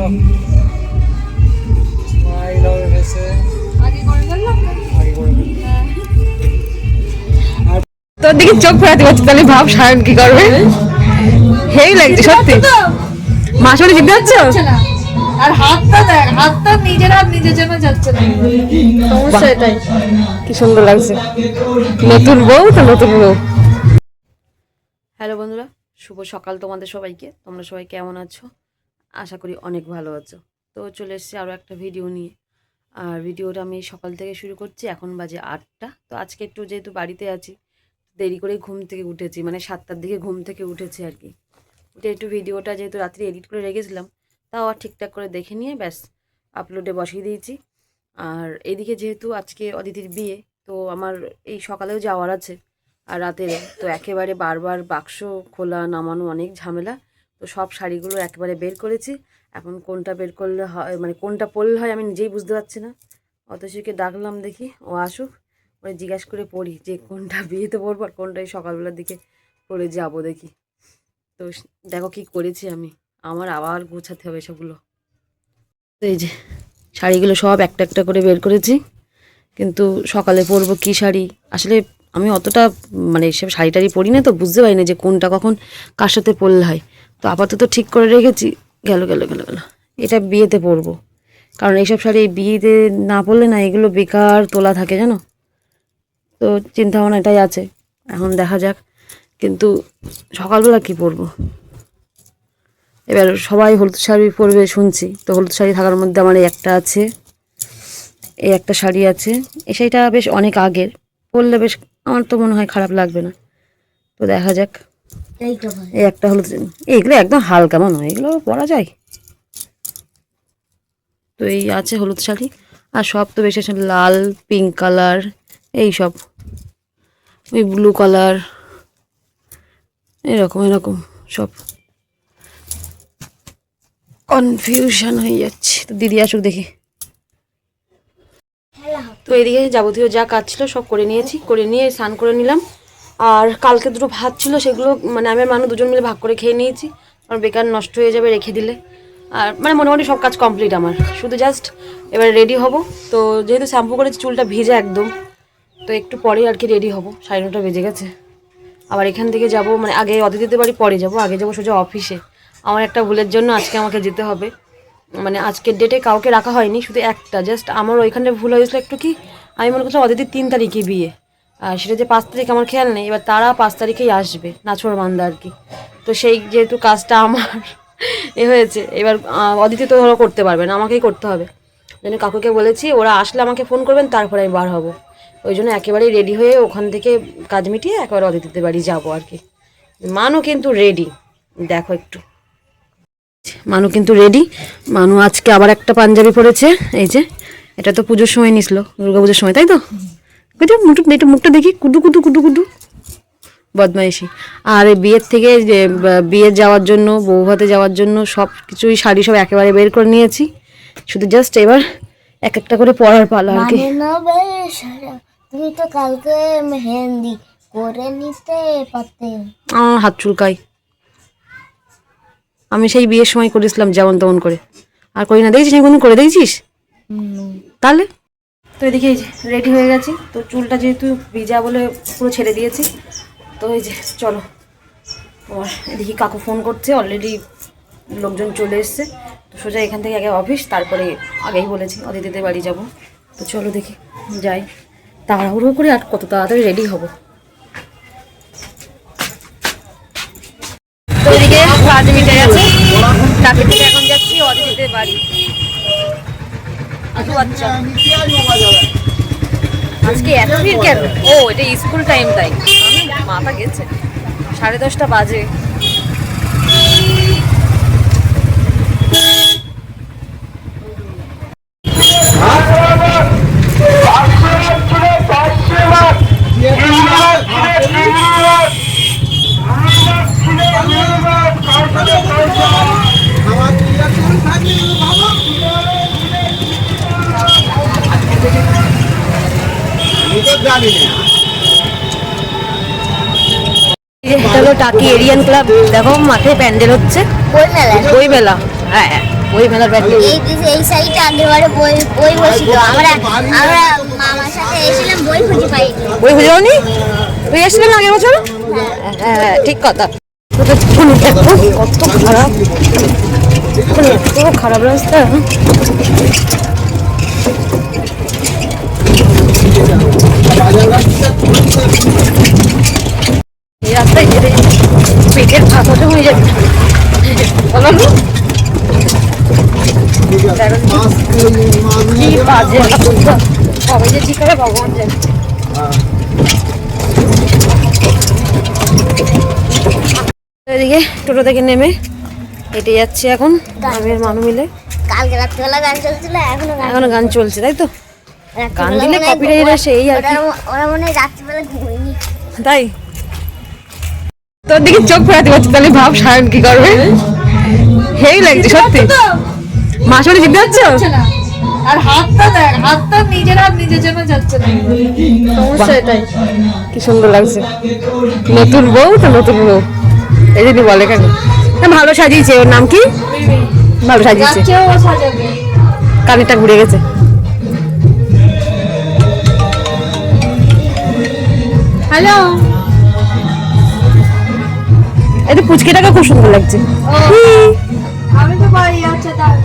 চলো মাই লাভ এসে আগে করে ফেললাম আগে করে তোর দিকে চোখ ফেরাতে পারছি, তাহলে ভাব সায়ন কি করবে। হেই লাগছে সত্যি। মাসুরি জিতে যাচ্ছ না। আর হাতটা দেখ, হাতটা নিজের হাত নিজের জন্য যাচ্ছে না, সমস্যা এটাই। কি সুন্দর লাগছে, নতুন বউ তো নতুন বউ। হ্যালো বন্ধুরা, শুভ সকাল তোমাদের সবাইকে। তোমরা সবাই কেমন আছো? আশা করি অনেক ভালো আছো। তো চলে এসেছি আরও একটা ভিডিও নিয়ে। আর ভিডিওটা আমি সকাল থেকে শুরু করছি, এখন বাজে 8টা। তো আজকে একটু যেহেতু বাড়িতে আছি, দেরি করেই ঘুম থেকে উঠেছি, মানে 7টার দিকে ঘুম থেকে উঠেছি আর কি। উঠে একটু ভিডিওটা যেহেতু রাত্রি এডিট করে রেখেছিলাম, তাও আর ঠিকঠাক করে দেখে নিয়ে ব্যাস আপলোডে বসিয়ে দিয়েছি। আর এদিকে যেহেতু আজকে অদিতির বিয়ে, তো আমার এই সকালেও যাওয়ার আছে আর রাতের, তো একেবারে বারবার বাক্স খোলা নামানো অনেক ঝামেলা। তো সব শাড়িগুলো একেবারে বের করেছি। এখন কোনটা বের করলে হয়, মানে কোনটা পরলে হয় আমি নিজেই বুঝতে পারছি না। অতসীকে ডাকলাম, দেখি ও আসুক, ওই জিজ্ঞাসা করে পড়ি যে কোনটা বিয়েতে পরবো আর কোনটা এই সকালবেলার দিকে পরে যাবো দেখি। তো দেখো কি করেছি আমি, আমার আবার গোছাতে হবে সেগুলো। তো এই যে শাড়িগুলো সব একটা একটা করে বের করেছি, কিন্তু সকালে পরবো কী শাড়ি আসলে আমি অতটা মানে সব শাড়ি টাড়ি পরি না, তো বুঝতে পারি না যে কোনটা কখন কার সাথে পরলে হয়। তো আপাতত ঠিক করে রেখেছি, গেল এটা বিয়েতে পরবো, কারণ এইসব শাড়ি বিয়েতে না পরলে না এগুলো বেকার তোলা থাকে জানো। তো চিন্তা ভাবনা এটাই আছে, এখন দেখা যাক। কিন্তু সকালবেলা কি পরবো, এবার সবাই হলুদ শাড়ি পরবে শুনছি, তো হলুদ শাড়ি থাকার মধ্যে আমার এই একটা আছে, এই একটা শাড়ি আছে। এই শাড়িটা বেশ অনেক আগের, পরলে বেশ আমার তো মনে হয় খারাপ লাগবে না। তো দেখা যাক। এই একটা হলুদ, এইগুলো একদম হালকা মনে হয়, এগুলো পরা যায়। তো এই আছে হলুদ শাড়ি, আর সব তো বেশি লাল, পিঙ্ক কালার, এই সব, ওই ব্লু কালার, এরকম সব কনফিউশন হয়ে যাচ্ছে। তো দিদি আসুক দেখি। তো এদিকে যাবতীয় যা কাজ ছিল সব করে নিয়েছি, করে নিয়ে স্নান করে নিলাম। আর কালকে দুটো ভাত ছিল, সেগুলো মানে আমি আর মানু দুজন মিলে ভাগ করে খেয়ে নিয়েছি, কারণ বেকার নষ্ট হয়ে যাবে রেখে দিলে। আর মানে মোটামুটি সব কাজ কমপ্লিট আমার, শুধু জাস্ট এবার রেডি হব। তো যেহেতু শ্যাম্পু করেছি চুলটা ভিজে একদম, তো একটু পরে আর কি রেডি হব। 9:30 বেজে গেছে। আবার এখান থেকে যাব, মানে আগে অতিথিদের বাড়ি পরে যাব, আগে যাব সোজা অফিসে। আমার একটা ভুলের জন্য আজকে আমাকে যেতে হবে, মানে আজকের ডেটে কাউকে রাখা হয়নি, শুধু একটা, জাস্ট আমার ওইখানে ভুল হয়েছিল একটু। কি আমি মনে করছিলাম অদিতির 3 তারিখে বিয়ে, আর সেটা যে 5 তারিখ আমার খেয়াল নেই। এবার তারা 5 তারিখেই আসবে, নাছোড় বান্দা আর কি। তো সেই যেহেতু কাজটা আমার এ হয়েছে, এবার অদিতি তো ধরো করতে পারবে না, আমাকেই করতে হবে। জন্য কাকুকে বলেছি ওরা আসলে আমাকে ফোন করবেন, তারপরে আমি বার হব। ওই জন্য একেবারেই রেডি হয়ে ওখান থেকে কাজ মিটিয়ে একেবারে অদিতিদের বাড়ি যাবো আর কি। মানু কিন্তু রেডি, দেখো একটু, মানু কিন্তু রেডি। মানু আজকে আবার একটা পাঞ্জাবি পরেছে, এই যে এটা তো পুজোর সময় নিছিল, দুর্গাপুজোর সময়, তাই তো? মুখটা দেখি, কুটু বদমাইশি। আর এই বিয়ের থেকে যে বিয়ে যাওয়ার জন্য, বউ ভাতে যাওয়ার জন্য সব কিছুই শাড়ি সব একেবারে বের করে নিয়েছি, শুধু জাস্ট এবার এক একটা করে পরার পালা আর কি। তুমি তো কালকে মেহেন্দি করে নিতে পারতে। আমার হাত চুলকাই, আমি সেই বিয়ের সময় করেছিলাম যেমন তেমন করে, আর করি না। দেখেছিস আমি কোনদিন করে দেখেছিস তাহলে? তো এদিকে রেডি হয়ে গেছি, তো চুলটা যেহেতু ভিজা বলে পুরো ছেড়ে দিয়েছি। তো এই যে চলো, আর এদিকে কাকু ফোন করছে, অলরেডি লোকজন চলে এসছে। তো সোজা এখান থেকে আগে অফিস, তারপরে আগেই বলেছি অদিতিদের বাড়ি যাব। তো চলো দেখি যাই, তাড়াহুড়ো করে আর কত তাড়াতাড়ি রেডি হব। তো এদিকে কাজ মিটে গেছে, তারপর থেকে এখন যাচ্ছি অদিতিদের বাড়ি। আচ্ছা, আজকে এত ভিড় কেন? ও এটা স্কুল টাইম, তাই আমি মাথা গেছে। 10:30 বাজে। এটা হলো টাকি এরিয়ান ক্লাব, দেখো মাঠে প্যান্ডেল হচ্ছে, বই মেলা। হ্যাঁ, বই মেলার ব্যান্ডেল। এই সাইডে আগেবারে বই বসিত, আমরা মামার সাথে এসেছিলাম, বই খুঁজে পাইনি। বই খুঁজে পাওনি? তুই এসেছিলেন আগের বছর? হ্যাঁ ঠিক কথা। কত খারাপ, কত খারাপ রাস্তা। এই রাস্তায় যেতে পেটের ভাষাটা হয়ে যাবে। কি বাজে রাস্তা, কবে যে ঠিক হবে ভগবান জানে। এদিকে টোটো থেকে নেমে হেঁটে যাচ্ছে এখন গ্রামের মানুষ মিলে। কালকে রাত্রিবেলা গান চলছিল, এখনো গান চলছে তাই তো? গান দিলে কপিরাইট আসে এই আর কি। ওরা মনে হয় রাত্রিবেলা ঘুমায়নি। তাই তোর দিকে চোখ ফেরাতে পারছি, তাহলে ভাব সায়ন কি করবে। হেই লাগছে সত্যি। মাসুরি জিতে যাচ্ছ? আর হাতটা দেখ, হাতটা নিজের হাত নিজের জন্য যাচ্ছে না, সমস্যা এটাই। কি সুন্দর লাগছে, নতুন বউ তো নতুন বউ এই জন্য বলে কেন। ভালো সাজিয়েছে। ওর নাম কি? ভালো সাজিয়েছে। যাচ্ছেও ও সাজাবে। কানেরটা ঘুরে গেছে। হ্যালো, এটা পুচকিটাকে খুব সুন্দর লাগছে। আমি তো বাড়ি যাচ্ছে তার।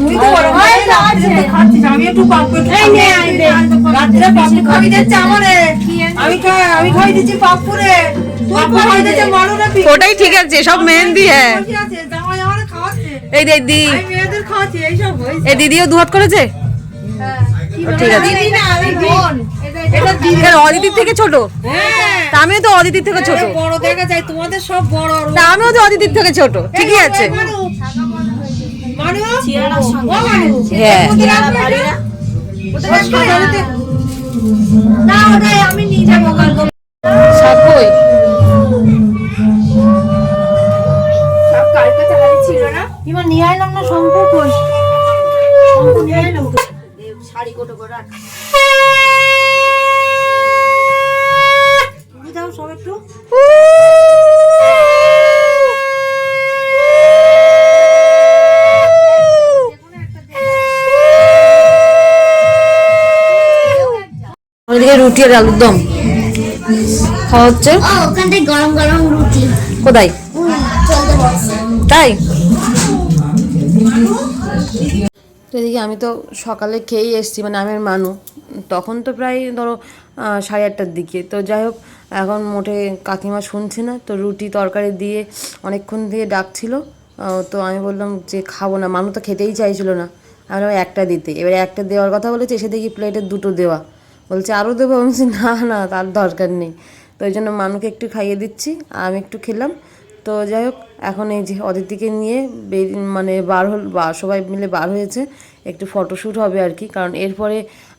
তুই তো বড় ভাই খাচ্ছিস, আমি একটু পাপ্পু রাত্রে পাপ্পু খাবি দিচ্ছে আমারে। আমি খাই দিচ্ছি পাপ্পু রে, পাপ্পু খাই দিচ্ছে মারু না। ওটাই ঠিক আছে, সব মেহেন্দি। হ্যাঁ জামাই আমারে খাওয়াচ্ছে, এই দিদি, আমি মেয়েদের খাওয়াচ্ছি, এইসব হয়েছে। এই দিদিও দুহাত করেছে। ঠিক আছে, দিদি না, আমি বোন। এটা দিদি। কেন অদিতির থেকে ছোট? হ্যাঁ, তা আমিও তো অদিতির থেকে ছোট। বড় দেখা যায়, তোমাদের সব বড়। তা আমিও তো অদিতির থেকে ছোট। ঠিকই আছে। হ্যাঁ আমি নিজে বকাল সাকই সব কার কাছে হারিয়ে ছিল না, এবার নিয়ে আইলাম না। শঙ্কু কই? শঙ্কু নিয়ে আইলাম তো, শাড়ি কোটো করে রাখ। তুমি দাও সব একটু। আমাদেরকে রুটি আর আলুর দম খাওয়া হচ্ছে। ওখান থেকে গরম গরম রুটি কোথায়? চলতে বসে। তাই তো এদিকে আমি তো সকালে খেয়েই এসেছি, মানে আমের মানু। তখন তো প্রায় ধরো 8:30টার দিকে। তো যাই হোক, এখন মোটে কাকিমা শুনছে না, তো রুটি তরকারি দিয়ে অনেকক্ষণ দিয়ে ডাকছিল। তো আমি বললাম যে খাবো না, মানু তো খেতেই চাইছিল না। আমি একটা দিতে, এবারে একটা দেওয়ার কথা বলেছে, এসে দেখি প্লেটে 2টো দেওয়া। বলছে আরও দেবো? আমি বলছি না না, তার দরকার নেই। তো ওই জন্য মানুকে একটু খাইয়ে দিচ্ছি, আমি একটু খেলাম। তো যাই হোক, এখন এই যে অদিতিকে নিয়ে মানে সবাই মিলে বার হয়েছে। একটু ফটোশ্যুট হবে আর কি, কারণ এরপরে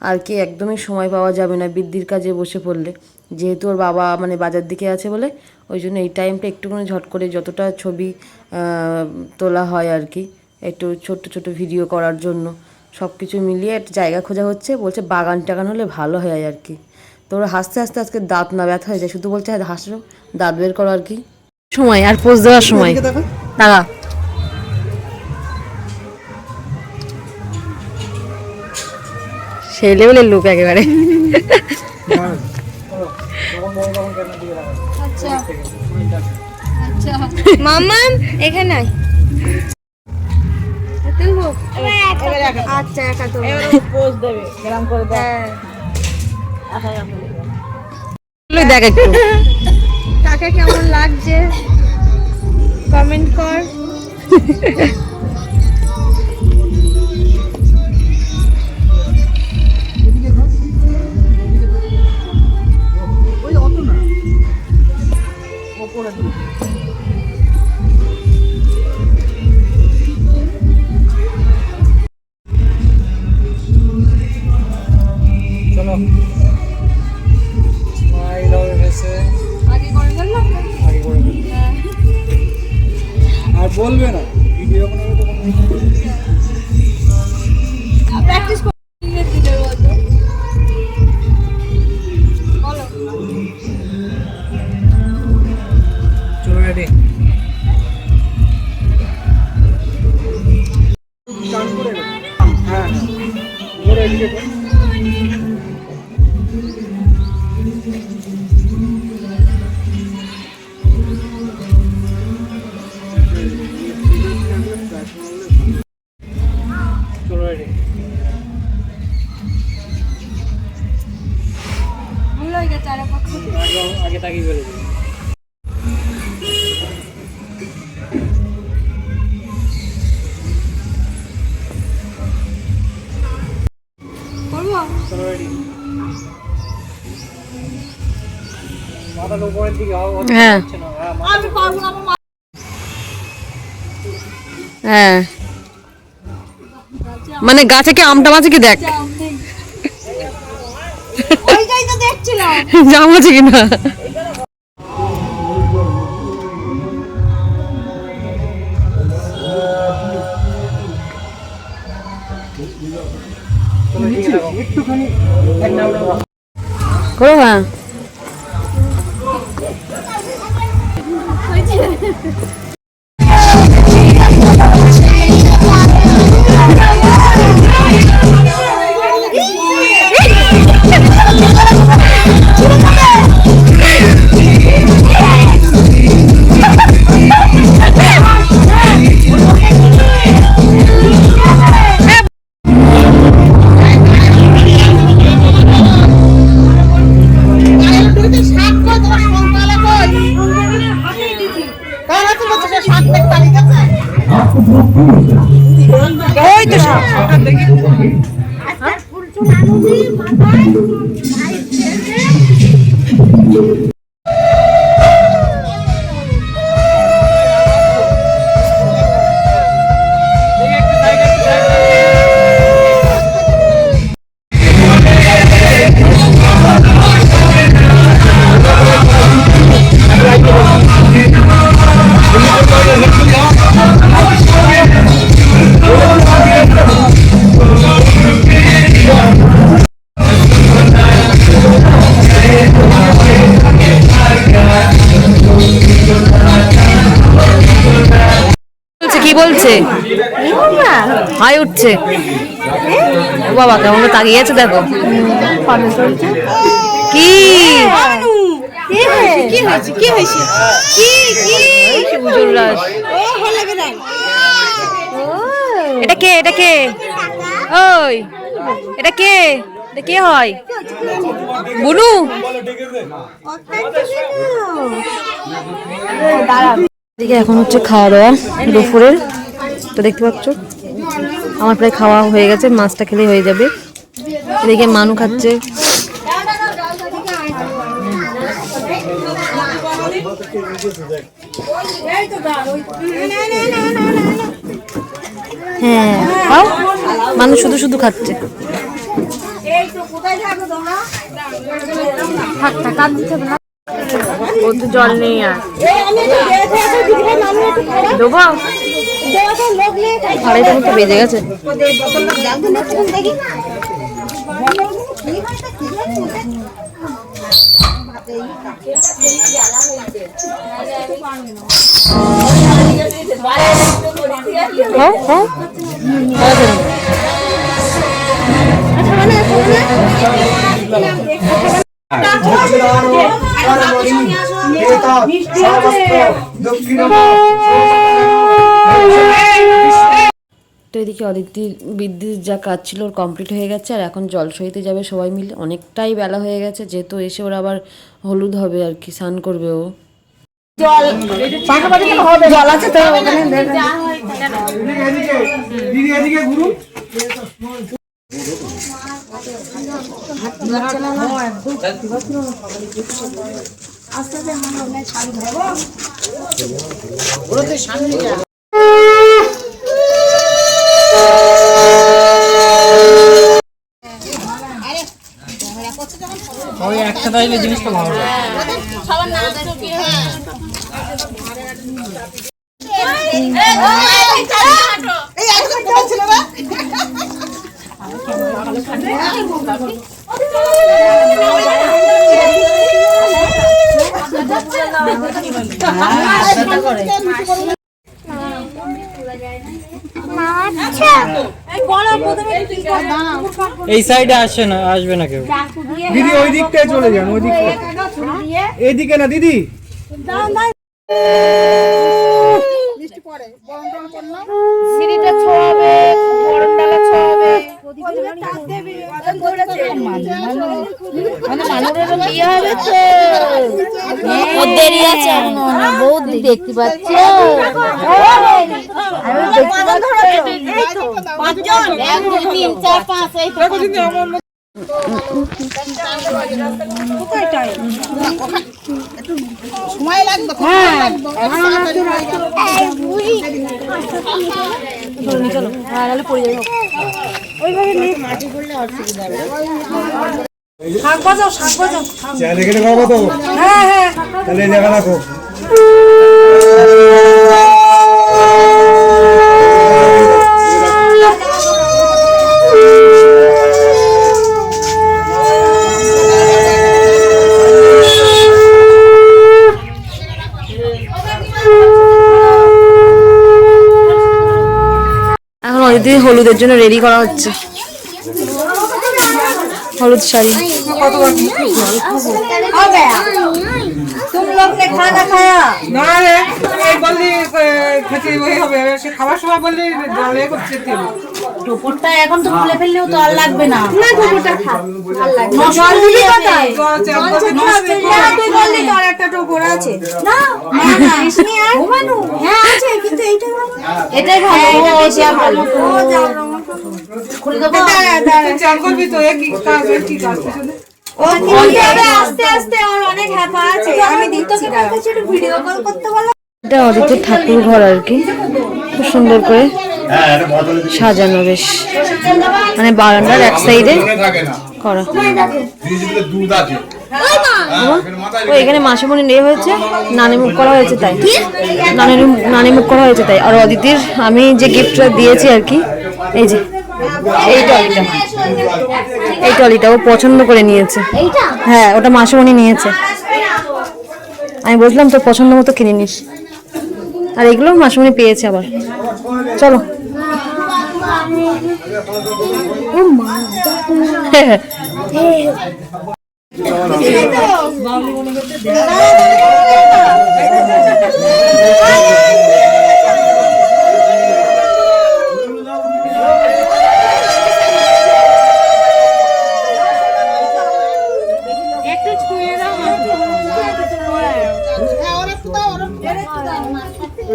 আর কি একদমই সময় পাওয়া যাবে না বৃদ্ধির কাজে বসে পড়লে, যেহেতু ওর বাবা মানে বাজার দিকে আছে বলে। ওই জন্য এই টাইমটা একটুখানি ঝট করে যতটা ছবি তোলা হয় আর কি, একটু ছোট্ট ছোট ভিডিও করার জন্য সব কিছু মিলিয়ে একটা জায়গা খোঁজা হচ্ছে। বলছে বাগান টাগান হলে ভালো হয় আর কি। তো ওরা হাসতে হাসতে আজকে দাঁত না ব্যথা হয়ে যায়, শুধু বলছে হাসো, দাঁত বের করো আর কি। সময় আর পোজ দেওয়ার সময় দাঁড়া। সেই লেভেলের লোক একেবারে। মামা এখানে আচ্ছা একা তো পোজ দেবে গ্রাম করে দেয়। দেখ একটু কাকে কেমন লাগছে কমেন্ট কর। চলো স্মাইল হবে ফেসে। আগে করে বললাম আগে করে বলো। আর বলবে না ভিডিও বানাবে তো প্র্যাকটিস করতে দিতে বলতো। বলো চলো রেডি। চলো রেডি। আগে তাকিয়ে ফেলে দিই। চলো রেডি। মাথাটা উপরের দিকে হ্যাঁ হচ্ছে না। হ্যাঁ, আমি পারবো না, আমার হ্যাঁ, মানে গাছে কি আমটা মাঝে কি দেখ ওইটাই তো দেখছিলাম। জাম আছে কিনা। চলো ঠিক আছে, একটুখানি করো হ্যাঁ। ওই তো সাপ দেখি। কি বলছে? হাই উঠছে। ও বাবা কেমন তাকিয়ে আছে দেখো। কি কি হয়েছে? কি হয়েছে? কি কি উজ্জ্বলরাজ, ও হলে গেলেন। এটা কে? এটা কে? ওই এটা কে? এটা কে হয়? বুনু। এদিকে এখন হচ্ছে খাওয়া দাওয়া দুপুরের, তো দেখতে পাচ্ছ আমার প্রায় খাওয়া হয়ে গেছে, মাছটা খেলে হয়ে যাবে। এদিকে মানু খাচ্ছে। হ্যাঁ খাও, মানুষ শুধু শুধু খাচ্ছে। ও তো জল নেই আর দেবো। 2:30 মতো বেজে গেছে। হ্যাঁ হ্যাঁ তো এদিকে অদিতির বিদ্যুৎ যা কাজ ছিল ওর কমপ্লিট হয়ে গেছে, আর এখন জল সইতে যাবে সবাই মিলে। অনেকটাই বেলা হয়ে গেছে, যেহেতু এসে ওরা আবার হলুদ হবে আর কি, স্নান করবে ও। জল পাখাপাখি তো হবে, জল আছে তো ওখানে। দিদি এদিকে ঘুরুন। ওই একসাথে হইলে জিনিসটা ভালো লাগে। আচ্ছা এই সাইডে আসে না, আসবে না কেউ। দিদি ওই দিকটায় চলে যান, ওই দিকটা, এইদিকে না দিদি। সিঁড়িটা ছোঁয়াবে, বরণডালা ছোঁয়াবে। দেরি আছে এখনো, বহুত দেখতে পাচ্ছি। এক দুই তিন চার পাঁচ এই সময় লাগবে। শাক বাজাও, শাক বাজাও। হ্যাঁ হ্যাঁ, তাহলে লেখা রাখো। এখন অদিতি হলুদের জন্য রেডি করা হচ্ছে, হলুদ শাড়ি। तुम लोग ने खाना खाया? না রে, এই বললি খেতে ওই হবে, সে খাবার সময় বললি জলে করতে দিল। টোপরটা এখন তো খুলে ফেললেও তো আর লাগবে না। না টোপরটা খা, ভালো লাগবে। জল দিবি কোথায়? তুই বললি তো আর একটা টোপর আছে। না না না, ইসনি আর ঘুমানো। হ্যাঁ আছে, কিন্তু এইটাই ভালো। এটাই ভালো, এটা ভালো। ও যাও খুলে দেবো। তুই চান করবি তো, এক কাজ কি কাজ শুনে। ও আস্তে আস্তে, আর অনেক হ্যাপা আছে। আমি দিচ্ছি, একটু ভিডিও কল করতে বলো। এটা অদিতির ঠাকুর ঘর আর কি, খুব সুন্দর করে সাজানো, বেশ মানে বারান্দার এক সাইডে করা। ও এখানে মাসিমণি নেই হয়েছে, নানি মুখ করা হয়েছে তাই, নানি মুখ করা হয়েছে তাই। আর অদিতির আমি যে গিফটটা দিয়েছি আর কি, এই যে এই টলিটা, এই টলিটা ও পছন্দ করে নিয়েছে। হ্যাঁ, ওটা মাসিমণি নিয়েছে। আমি বললাম তোর পছন্দ মতো কিনে নিস। আর এগুলো মাসিমণি পেয়েছে আবার। চলো।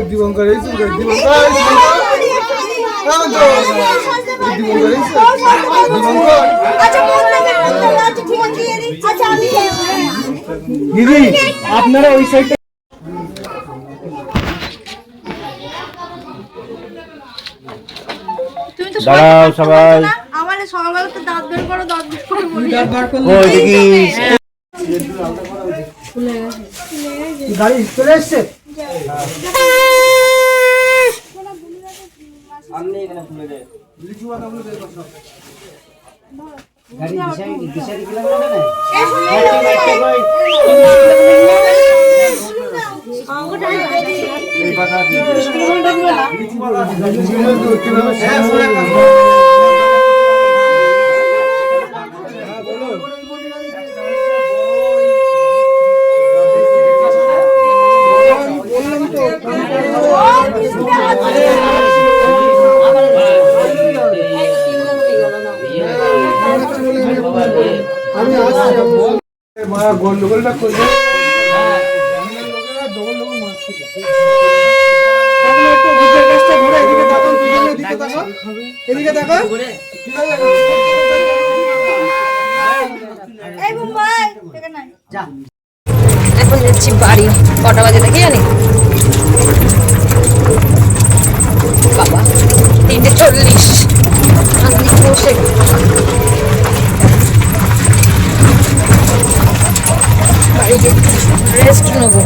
দিবঙ্কর দিদি, আপনারা ওই সাইডটা দাঁড়াও সবাই। আমার সকালবেলা তো দাঁত বের করো, দাঁত বের করো বলি। ওই দেখি গাড়ি চলে এসছে। মায়া গন্ডগোলটা করবে। এদিকে দেখো, এখন যাচ্ছি বাড়ি। কটা বাজে দেখি জানি, বাবা 3:40। বসে বাড়িতে রেস্ট নেবো।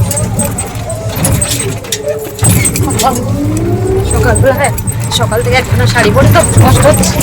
সকালবেলা, হ্যাঁ সকাল থেকে একখানা শাড়ি পরে তো কষ্ট হচ্ছে।